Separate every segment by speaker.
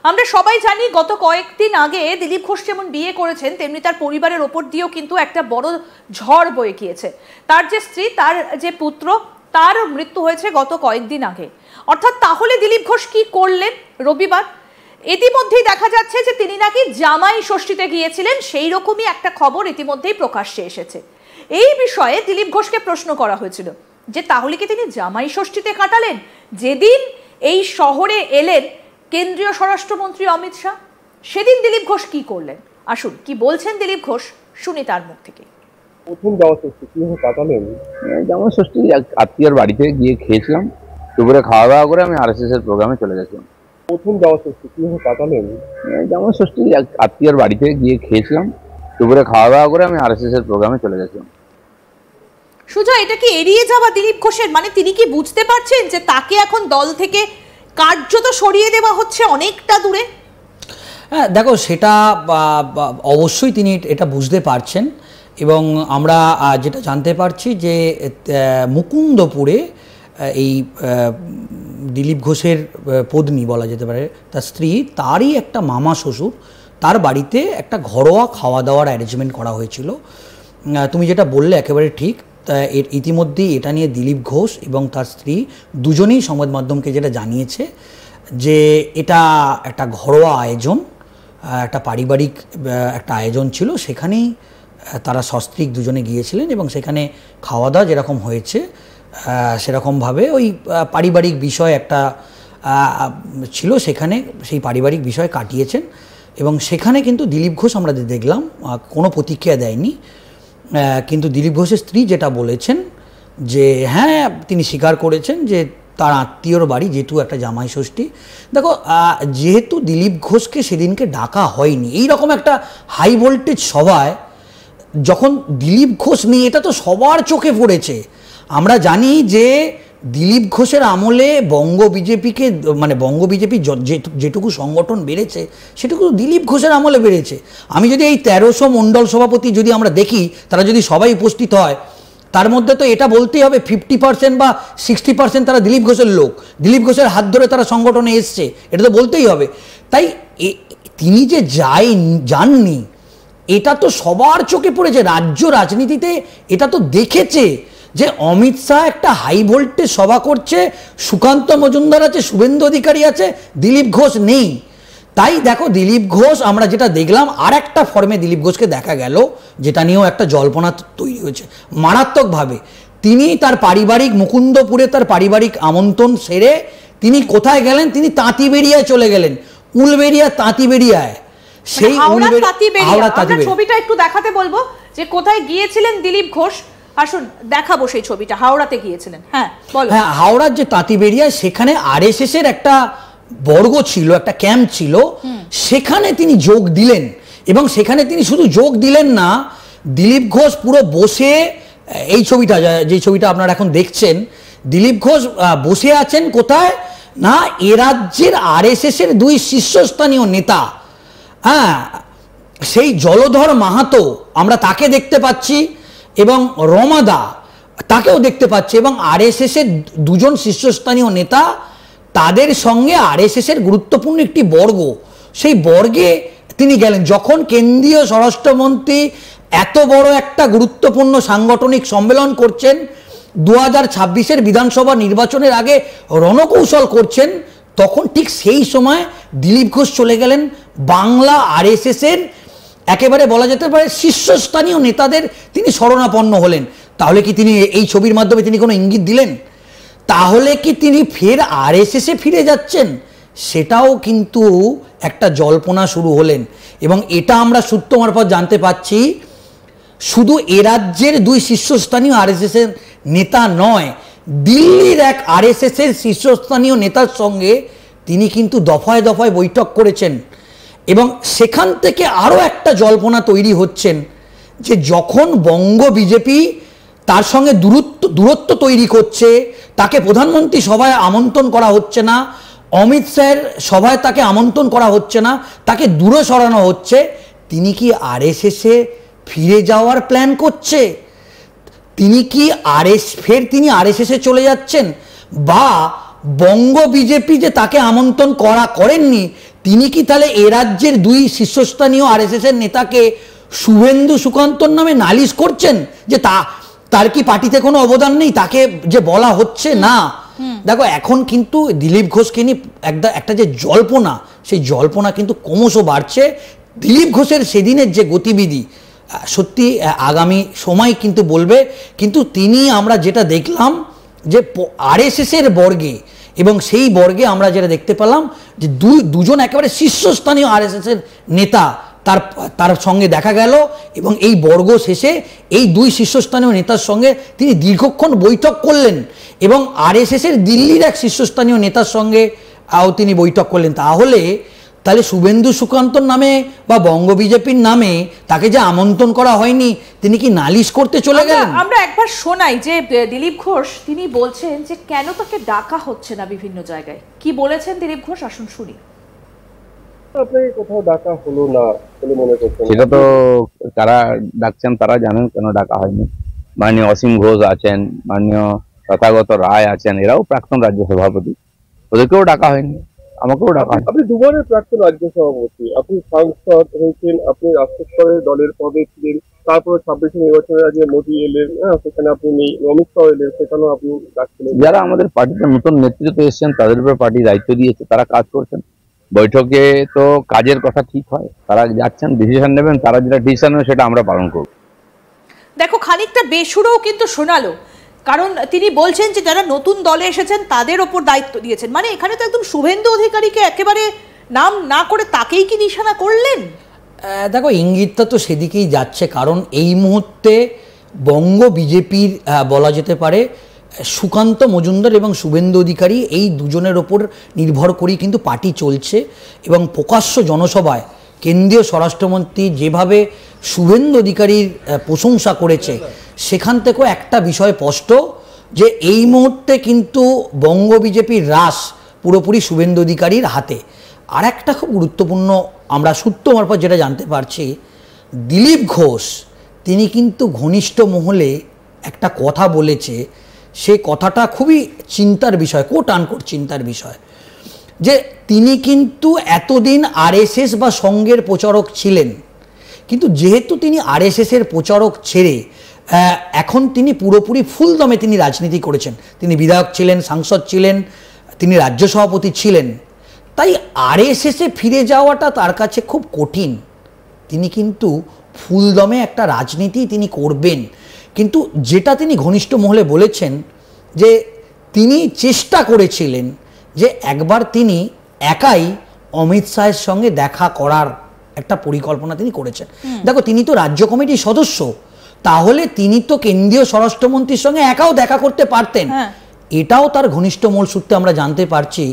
Speaker 1: আমরা সবাই জানি গত কয়েকদিন আগে দিলীপ ঘোষ যেমন বিয়ে করেছেন তেমনি তার পরিবারের ওপর দিয়েও কিন্তু একটা বড় ঝড় বয়ে গিয়েছে। তার যে স্ত্রী, তার যে পুত্র, তার মৃত্যু হয়েছে গত কয়েকদিন আগে। অর্থাৎ তাহলে দিলীপ ঘোষ কি করলেন রবিবার? ইতিমধ্যেই দেখা যাচ্ছে যে তিনি নাকি জামাই ষষ্ঠীতে গিয়েছিলেন, সেই রকমই একটা খবর ইতিমধ্যেই প্রকাশ্যে এসেছে। এই বিষয়ে দিলীপ ঘোষকে প্রশ্ন করা হয়েছিল যে তাহলে কি তিনি জামাই ষষ্ঠীতে কাটালেন যেদিন এই শহরে এলেন কেন্দ্রীয় স্বরাষ্ট্রমন্ত্রী অমিত শাহ? সেদিন দিলীপ ঘোষ কি করলেন? আসুন কি বলছেন দিলীপ ঘোষ, শুনি তার মুখ থেকে।
Speaker 2: প্রথম জামা ষষ্ঠী কিভাবে কাটালেন?
Speaker 3: জামা ষষ্ঠী আত্মীয়র বাড়িতে গিয়ে খেয়েছিলাম, দুপুরে খাওয়া দাওয়া করে আমি RSS এর প্রোগ্রামে চলে গেছিলাম।
Speaker 2: প্রথম জামা ষষ্ঠী কিভাবে কাটালেন?
Speaker 3: জামা ষষ্ঠী আত্মীয়র বাড়িতে গিয়ে খেয়েছিলাম, দুপুরে খাওয়া দাওয়া করে আমি RSS এর প্রোগ্রামে চলে গেছিলাম।
Speaker 1: সুজয়, এটা কি এড়িয়ে যাওয়া দিলীপ ঘোষের? মানে তিনি কি বুঝতে পারছেন যে তাকে এখন দল থেকে কার্যত সরিয়ে দেওয়া হচ্ছে অনেকটা দূরে?
Speaker 4: হ্যাঁ দেখো, সেটা অবশ্যই তিনি এটা বুঝতে পারছেন এবং আমরা যেটা জানতে পারছি যে মুকুন্দপুরে এই দিলীপ ঘোষের পত্নী বলা যেতে পারে, তার স্ত্রী, তারই একটা মামা শ্বশুর, তার বাড়িতে একটা ঘরোয়া খাওয়া দাওয়ার অ্যারেঞ্জমেন্ট করা হয়েছিল। তুমি যেটা বললে একেবারে ঠিক। ইতিমধ্যেই এটা নিয়ে দিলীপ ঘোষ এবং তার স্ত্রী দুজনেই সংবাদ মাধ্যমকে যেটা জানিয়েছে যে এটা একটা ঘরোয়া আয়োজন, একটা পারিবারিক একটা আয়োজন ছিল, সেখানেই তারা সস্ত্রীক দুজনে গিয়েছিলেন এবং সেখানে খাওয়া দাওয়া যেরকম হয়েছে সেরকমভাবে ওই পারিবারিক বিষয় একটা ছিল, সেখানে সেই পারিবারিক বিষয় কাটিয়েছেন। এবং সেখানে কিন্তু দিলীপ ঘোষ আমরা দেখলাম কোনো প্রতিক্রিয়া দেয়নি, কিন্তু দিলীপ ঘোষের স্ত্রী যেটা বলেছেন যে হ্যাঁ তিনি স্বীকার করেছেন যে তার আত্মীয়র বাড়ি যেহেতু একটা জামাই ষষ্ঠী। দেখো, যেহেতু দিলীপ ঘোষকে সেদিনকে ডাকা হয়নি এইরকম একটা হাই ভোল্টেজ সভায়, যখন দিলীপ ঘোষ নেই এটা তো সবার চোখে পড়েছে। আমরা জানি যে দিলীপ ঘোষের আমলে বঙ্গ বিজেপিকে, মানে বঙ্গ বিজেপি যেটুকু সংগঠন বেড়েছে সেটুকু দিলীপ ঘোষের আমলে বেড়েছে। আমি যদি এই 1300 মণ্ডল সভাপতি যদি আমরা দেখি, তারা যদি সবাই উপস্থিত হয়, তার মধ্যে তো এটা বলতেই হবে 50% বা 60% তারা দিলীপ ঘোষের লোক, দিলীপ ঘোষের হাত ধরে তারা সংগঠনে এসছে, এটা তো বলতেই হবে। তাই তিনি যে যাননি এটা তো সবার চোখে পড়েছে, রাজ্য রাজনীতিতে এটা তো দেখেছে যে অমিত শাহ একটা হাই ভোল্টেজ সভা করছে, সুকান্ত মজুমদার আছে, শুভেন্দু অধিকারী আছে, দিলীপ ঘোষ নেই। তাই দেখো, দিলীপ ঘোষ আমরা যেটা দেখলাম আর একটা ফর্মে দিলীপ ঘোষকে দেখা গেল, যেটা নিয়েও একটা জল্পনা তৈরি হয়েছে মারাত্মকভাবে। তিনি তার পারিবারিক মুকুন্দপুরে তার পারিবারিক আমন্ত্রণ সেরে তিনি কোথায় গেলেন? তিনি তাঁতিবেড়িয়ায় চলে গেলেন, উলবেড়িয়া তাঁতিবেড়িয়ায়। সেই
Speaker 1: ছবিটা একটু দেখাতে বলবো যে কোথায় গিয়েছিলেন দিলীপ ঘোষ। আসুন দেখাবো সেই ছবিটা। হাওড়াতে গিয়েছিলেন। হ্যাঁ বলো।
Speaker 4: হ্যাঁ, হাওড়ার যে তাঁতিবেড়িয়ায়, সেখানে RSS এর একটা বর্গ ছিল, একটা ক্যাম্প ছিল, সেখানে তিনি যোগ দিলেন। এবং সেখানে তিনি শুধু যোগ দিলেন না, দিলীপ ঘোষ পুরো বসে, এই ছবিটা যে ছবিটা আপনারা এখন দেখছেন, দিলীপ ঘোষ বসে আছেন কোথায় না, এ রাজ্যের RSS এর দুই শীর্ষস্থানীয় নেতা, হ্যাঁ, সেই জলধর মাহাতো আমরা তাকে দেখতে পাচ্ছি এবং রমাদা তাকেও দেখতে পাচ্ছি, এবং RSS এর দুজন শীর্ষস্থানীয় নেতা, তাদের সঙ্গে RSS এর গুরুত্বপূর্ণ একটি বর্গ, সেই বর্গে তিনি গেলেন। যখন কেন্দ্রীয় স্বরাষ্ট্রমন্ত্রী এত বড় একটা গুরুত্বপূর্ণ সাংগঠনিক সম্মেলন করছেন, 2026-এর বিধানসভা নির্বাচনের আগে রণকৌশল করছেন, তখন ঠিক সেই সময় দিলীপ ঘোষ চলে গেলেন বাংলা RSS এর একেবারে বলা যেতে পারে শীর্ষস্থানীয় নেতাদের তিনি শরণাপন্ন হলেন। তাহলে কি তিনি এই ছবির মাধ্যমে তিনি কোনো ইঙ্গিত দিলেন? তাহলে কি তিনি ফের RSS এ ফিরে যাচ্ছেন? সেটাও কিন্তু একটা জল্পনা শুরু হলেন। এবং এটা আমরা সূত্র মারফত জানতে পাচ্ছি, শুধু এ রাজ্যের দুই শীর্ষস্থানীয় RSS এর নেতা নয়, দিল্লির এক RSS এর শীর্ষস্থানীয় নেতার সঙ্গে তিনি কিন্তু দফায় দফায় বৈঠক করেছেন। এবং সেখান থেকে আরও একটা জল্পনা তৈরি হচ্ছেন যে যখন বঙ্গ বিজেপি তার সঙ্গে দূরত্ব তৈরি করছে, তাকে প্রধানমন্ত্রী সভায় আমন্ত্রণ করা হচ্ছে না, অমিত শাহের সভায় তাকে আমন্ত্রণ করা হচ্ছে না, তাকে দূরে সরানো হচ্ছে, তিনি কি RSS এ ফিরে যাওয়ার প্ল্যান করছে? তিনি কি তিনি RSS এ চলে যাচ্ছেন? বা বঙ্গ বিজেপি যে তাকে আমন্ত্রণ করেননি, তিনি কি তাহলে এ রাজ্যের দুই শীর্ষস্থানীয় আরএসএস এর নেতাকে শুভেন্দু সুকান্তর নামে নালিশ করছেন যে তার কি পার্টিতে কোনো অবদান নেই, তাকে যে বলা হচ্ছে না? দেখো এখন কিন্তু দিলীপ ঘোষকে নিয়ে একটা যে জল্পনা, সেই জল্পনা কিন্তু ক্রমশ বাড়ছে। দিলীপ ঘোষের সেদিনের যে গতিবিধি সত্যি আগামী সময় কিন্তু বলবে, কিন্তু তিনি আমরা যেটা দেখলাম যে আরএসএস এর বর্গে, এবং সেই বর্গে আমরা যেটা দেখতে পেলাম যে দুজন একেবারে শীর্ষস্থানীয় আরএসএস এর নেতা তার সঙ্গে দেখা গেল, এবং এই বর্গ শেষে এই দুই শীর্ষস্থানীয় নেতার সঙ্গে তিনি দীর্ঘক্ষণ বৈঠক করলেন, এবং আরএসএস এর দিল্লির এক শীর্ষস্থানীয় নেতার সঙ্গে তিনি বৈঠক করলেন। তাহলে শুভেন্দু সুকান্তর নামে বা বঙ্গ বিজেপির নামে তাকে যে আমন্ত্রণ করা হয়নি, তিনি কি নালিশ করতে চলে গেলেন?
Speaker 1: আমরা একবার শোনাই যে দিলীপ ঘোষ তিনি বলছেন যে কেন তাকে ডাকা হচ্ছে না বিভিন্ন জায়গায়। কি বলেছেন দিলীপ ঘোষ, আসুন শুনি।
Speaker 2: আপনাকে কোথাও ডাকা হলো না বলে মনে করছেন?
Speaker 3: সেটা তো যারা ডাকছেন তারা জানেন কেন ডাকা হয়নি। মাননীয় অসীম ঘোষ আছেন, মাননীয় তথাগত রায় আছেন, এরাও প্রাক্তন রাজ্য সভাপতি, ওদেরকেও ডাকা হয়নি, আমাকেও ডাকা হয়নি।
Speaker 2: আপনি দুবারের প্রাক্তন রাজ্য সভাপতি, আপনি সাংসদ হয়েছেন, আপনি রাষ্ট্রস্তরের দলের পদে ছিলেন, তারপরে 26 নির্বাচনের আগে মোদী এলেন, সেখানে আপনি নেই, অমিত শাহ এলেন, সেখানেও আপনি ডাকছিলেন।
Speaker 3: যারা আমাদের পার্টিতে নতুন নেতৃত্বে এসেছেন তাদের উপর পার্টি দায়িত্ব দিয়েছে, তারা কাজ করছেন। বৈঠকে তো কাজের কথা ঠিক হয়, তারা যাচ্ছেন, ডিসিশন নেবেন, তারা যেটা ডিসিশন নেবে সেটা আমরা পালন করব।
Speaker 1: দেখো খানিকটা বেসুরও কিন্তু শোনালো, কারণ তিনি বলছেন যে যারা নতুন দলে এসেছেন তাদের ওপর দায়িত্ব দিয়েছেন। মানে এখানে তো একদম শুভেন্দু অধিকারীকে একেবারে নাম না করে তাকেই কি নিশানা করলেন?
Speaker 4: দেখো ইঙ্গিতটা তো সেদিকেই যাচ্ছে, কারণ এই মুহূর্তে বঙ্গ বিজেপির বলা যেতে পারে সুকান্ত মজুমদার এবং শুভেন্দু অধিকারী, এই দুজনের ওপর নির্ভর করেই কিন্তু পার্টি চলছে। এবং প্রকাশ্য জনসভায় কেন্দ্রীয় স্বরাষ্ট্রমন্ত্রী যেভাবে শুভেন্দু অধিকারীর প্রশংসা করেছে, সেখান থেকেও একটা বিষয় স্পষ্ট যে এই মুহূর্তে কিন্তু বঙ্গ বিজেপির রাশ পুরোপুরি শুভেন্দু অধিকারীর হাতে। আর একটা খুব গুরুত্বপূর্ণ আমরা সূত্র মারফত যেটা জানতে পারছি, দিলীপ ঘোষ তিনি কিন্তু ঘনিষ্ঠ মহলে একটা কথা বলেছে, সে কথাটা খুবই চিন্তার বিষয়, কোট আনকোট চিন্তার বিষয়, যে তিনি কিন্তু এতদিন আরএসএস বা সংঘের প্রচারক ছিলেন, কিন্তু যেহেতু তিনি আরএসএসের প্রচারক ছেড়ে এখন তিনি পুরোপুরি ফুলদমে তিনি রাজনীতি করেছেন, তিনি বিধায়ক ছিলেন, সাংসদ ছিলেন, তিনি রাজ্য সভাপতি ছিলেন, তাই আরএসএসে ফিরে যাওয়াটা তার কাছে খুব কঠিন। তিনি কিন্তু ফুলদমে একটা রাজনীতি তিনি করবেন, কিন্তু যেটা তিনি ঘনিষ্ঠ মহলে বলেছেন যে তিনি চেষ্টা করেছিলেন যে একবার তিনি একাই অমিত শাহের সঙ্গে দেখা করার একটা পরিকল্পনা তিনি করেছেন। দেখো তিনি তো রাজ্য কমিটির সদস্য, তাহলে তিনি তো কেন্দ্রীয় স্বরাষ্ট্রমন্ত্রীর সঙ্গে একাও দেখা করতে পারতেন। এটাও তার ঘনিষ্ঠ মূল সূত্রে আমরা জানতে পারছি,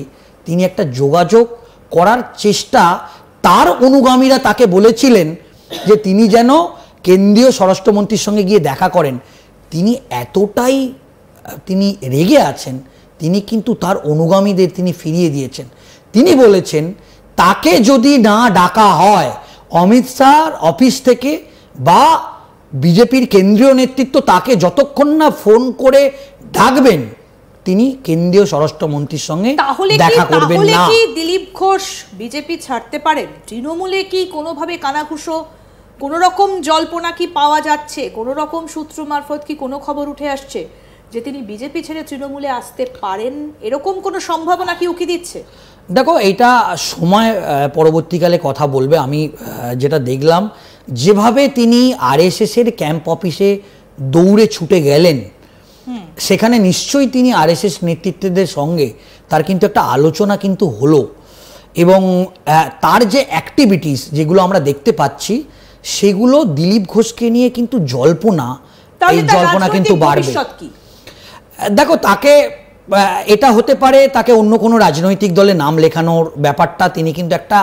Speaker 4: তিনি একটা যোগাযোগ করার চেষ্টা, তার অনুগামীরা তাকে বলেছিলেন যে তিনি যেন কেন্দ্রীয় স্বরাষ্ট্রমন্ত্রীর সঙ্গে গিয়ে দেখা করেন। তিনি এতটাই তিনি রেগে আছেন, তিনি কিন্তু তার অনুগামীদের তিনি ফিরিয়ে দিয়েছেন। তিনি বলেছেন তাকে যদি না ডাকা হয় অমিত শাহর অফিস থেকে বা বিজেপির কেন্দ্রীয় নেতৃত্ব তাকে যতক্ষণ না ফোন করে ডাকবেন, তিনি কেন্দ্রীয় স্বরাষ্ট্রমন্ত্রীর সঙ্গে দেখা করবেন না।
Speaker 1: তাহলে কি দিলীপ ঘোষ বিজেপি ছাড়তে পারেন? তৃণমূলে কি কোনোভাবে কানাঘুষো, কোনো রকম জল্পনা কি পাওয়া যাচ্ছে? কোনো রকম সূত্র মারফত কি কোনো খবর উঠে আসছে যে তিনি বিজেপি ছেড়ে তৃণমূলে আসতে পারেন? এরকম কোনো সম্ভাবনা কি উকি দিচ্ছে?
Speaker 4: দেখো এটা সময় পরবর্তীকালে কথা বলবে। আমি যেটা দেখলাম, যেভাবে তিনি আরএসএসের ক্যাম্প অফিসে দৌড়ে ছুটে গেলেন, সেখানে নিশ্চয়ই তিনি আরএসএস নেতৃত্বদের সঙ্গে তার কিন্তু একটা আলোচনা কিন্তু হলো, এবং তার যে অ্যাক্টিভিটিস যেগুলো আমরা দেখতে পাচ্ছি, সেগুলো দিলীপ ঘোষকে নিয়ে কিন্তু জল্পনা, এই জল্পনা কিন্তু বাড়বে। দেখো তাকে এটা হতে পারে তাকে অন্য কোনো রাজনৈতিক দলে নাম লেখানোর ব্যাপারটা তিনি কিন্তু একটা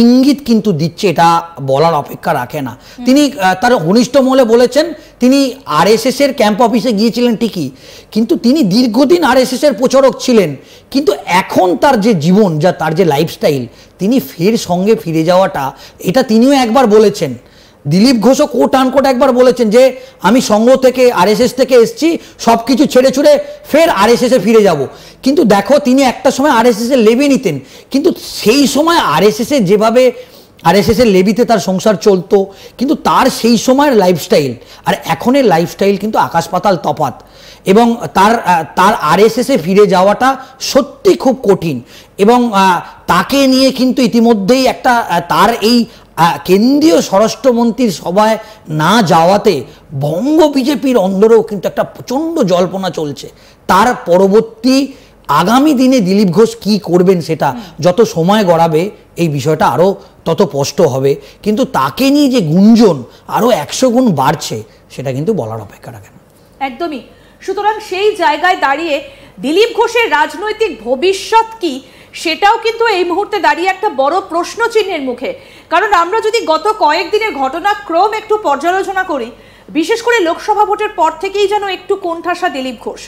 Speaker 4: ইঙ্গিত কিন্তু দিচ্ছে, এটা বলার অপেক্ষা রাখে না। তিনি তার ঘনিষ্ঠ মহলে বলেছেন তিনি আরএসএস এর ক্যাম্প অফিসে গিয়েছিলেন ঠিকই, কিন্তু তিনি দীর্ঘদিন আরএসএস এর প্রচারক ছিলেন, কিন্তু এখন তার যে জীবন, তার যে লাইফস্টাইল, তিনি ফের সঙ্গে ফিরে যাওয়াটা, এটা তিনিও একবার বলেছেন দিলীপ ঘোষও কোট আনকোট একবার বলেছেন যে আমি সংঘ থেকে আরএসএস থেকে এসেছি, সব কিছু ছেড়ে ছুড়ে ফের আরএসএসে ফিরে যাব। কিন্তু দেখো তিনি একটা সময় আরএসএসে লেবে নিতেন, কিন্তু সেই সময় আরএসএসে যেভাবে আরএসএসের লেবিতে তার সংসার চলতো, কিন্তু তার সেই সময়ের লাইফস্টাইল আর এখনের লাইফস্টাইল কিন্তু আকাশ পাতাল তফাৎ। এবং তার আরএসএসে ফিরে যাওয়াটা সত্যি খুব কঠিন। এবং তাকে নিয়ে কিন্তু ইতিমধ্যেই একটা তার এই কেন্দ্রীয় স্বরাষ্ট্রমন্ত্রীর সভায় না যাওয়াতে বঙ্গ বিজেপির অন্দরেও কিন্তু একটা প্রচণ্ড জল্পনা চলছে। তার পরবর্তী আগামী দিনে দিলীপ ঘোষ কী করবেন সেটা যত সময় গড়াবে এই বিষয়টা আরও তত স্পষ্ট হবে। কিন্তু তাকে নিয়ে যে গুঞ্জন আরও 100 গুণ বাড়ছে সেটা কিন্তু বলার অপেক্ষা রাখে না।
Speaker 1: একদমই। সুতরাং সেই জায়গায় দাঁড়িয়ে দিলীপ ঘোষের রাজনৈতিক ভবিষ্যৎ কি সেটাও কিন্তু এই মুহূর্তে দাঁড়িয়ে একটা বড় প্রশ্ন চিহ্নের মুখে। কারণ আমরা যদি গত কয়েকদিনের ঘটনাক্রম একটু পর্যালোচনা করি, বিশেষ করে লোকসভা ভোটের পর থেকেই যেন একটু কোণঠাসা দিলীপ ঘোষ।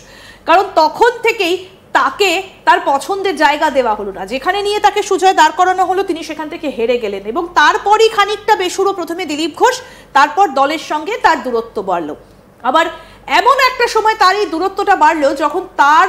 Speaker 1: কারণ তখন থেকেই তাকে তার পছন্দের জায়গা দেওয়া হলো না, যেখানে নিয়ে তাকে সুজয় দাঁড় করানো হলো তিনি সেখান থেকে হেরে গেলেন। এবং তারপরই খানিকটা বেসুরো প্রথমে দিলীপ ঘোষ, তারপর দলের সঙ্গে তার দূরত্ব বাড়লো। আবার এমন একটা সময় তার এই দূরত্বটা বাড়লো যখন তার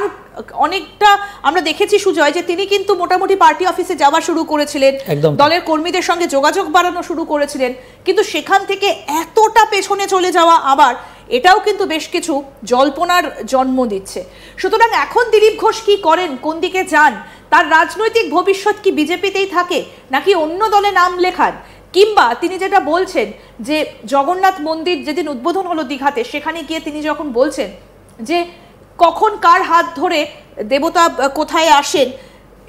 Speaker 1: অনেকটা আমরা দেখেছি সুজয় যে তিনি কিন্তু মোটামুটি পার্টি অফিসে যাওয়া শুরু করেছিলেন, দলের কর্মীদের সঙ্গে যোগাযোগ বাড়ানো শুরু করেছিলেন। কিন্তু সেখান থেকে এতটা পেছনে চলে যাওয়া আবার এটাও কিন্তু বেশ কিছু জল্পনার জন্ম দিচ্ছে। সুতরাং এখন দিলীপ ঘোষ কি করেন, কোন দিকে যান, তার রাজনৈতিক ভবিষ্যৎ কি বিজেপিতেই থাকে নাকি অন্য দলে নাম লেখান, কিংবা তিনি যেটা বলছেন যে জগন্নাথ মন্দির যেদিন উদ্বোধন হলো দীঘাতে, সেখানে গিয়ে তিনি যখন বলছেন যে কখন কার হাত ধরে দেবতা কোথায় আসেন,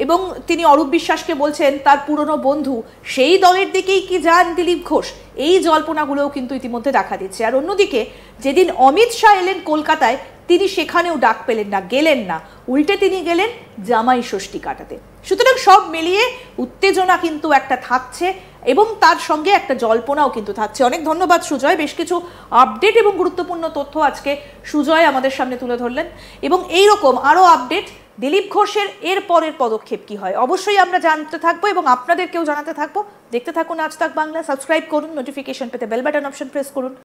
Speaker 1: এবং তিনি অরূপ বিশ্বাসকে বলছেন তার পুরনো বন্ধু, সেই দলের দিকেই কি যান দিলীপ ঘোষ, এই জল্পনাগুলোও কিন্তু ইতিমধ্যে দেখা দিচ্ছে। আর অন্যদিকে যেদিন অমিত শাহ এলেন কলকাতায়, তিনি সেখানেও ডাক পেলেন না, গেলেন না, উল্টে তিনি গেলেন জামাই ষষ্ঠী কাটাতে। সুতরাং সব মিলিয়ে উত্তেজনা কিন্তু একটা থাকছে এবং তার সঙ্গে একটা জল্পনাও কিন্তু থাকছে। অনেক ধন্যবাদ সুজয়, বেশ কিছু আপডেট এবং গুরুত্বপূর্ণ তথ্য আজকে সুজয় আমাদের সামনে তুলে ধরলেন। এবং এইরকম আরও আপডেট দিলীপ ঘোষের এর পরের পদক্ষেপ কি হয় অবশ্যই আমরা জানতে থাকবো এবং আপনাদেরকেও জানাতে থাকবো। দেখতে থাকুন আজ তাক বাংলা, সাবস্ক্রাইব করুন, নোটিফিকেশন পেতে বেল বাটন অপশন প্রেস করুন।